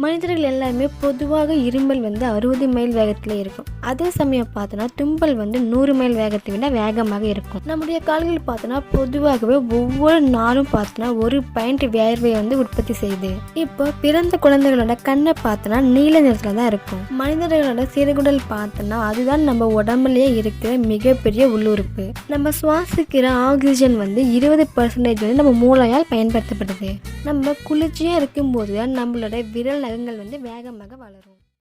மனிதர்கள் எல்லாருமே பொதுவாக இருமல் 60 மைல் வேகத்தில் இருக்கும். அதே சமயம் பார்த்தோன்னா தும்பல் 100 மைல் வேகத்தை விட வேகமாக இருக்கும். நம்முடைய கால்கள் பார்த்தோன்னா பொதுவாகவே ஒவ்வொரு நாளும் பார்த்தோன்னா 1 பைண்ட் வேர்வை உற்பத்தி செய்யுது. இப்போ பிறந்த குழந்தைகளோட கண்ணை பார்த்தோன்னா நீல நிறத்துல தான் இருக்கும். மனிதர்களோட சிறுகுடல் பார்த்தோன்னா அதுதான் நம்ம உடம்புலயே இருக்கிற மிகப்பெரிய உள்ளுறுப்பு. நம்ம சுவாசிக்கிற ஆக்சிஜன் 20% நம்ம மூளையால் பயன்படுத்தப்படுது. நம்ம குளிர்ச்சியா இருக்கும்போது தான் நம்மளோட விரல் நகங்கள் வேகமாக வளரும்.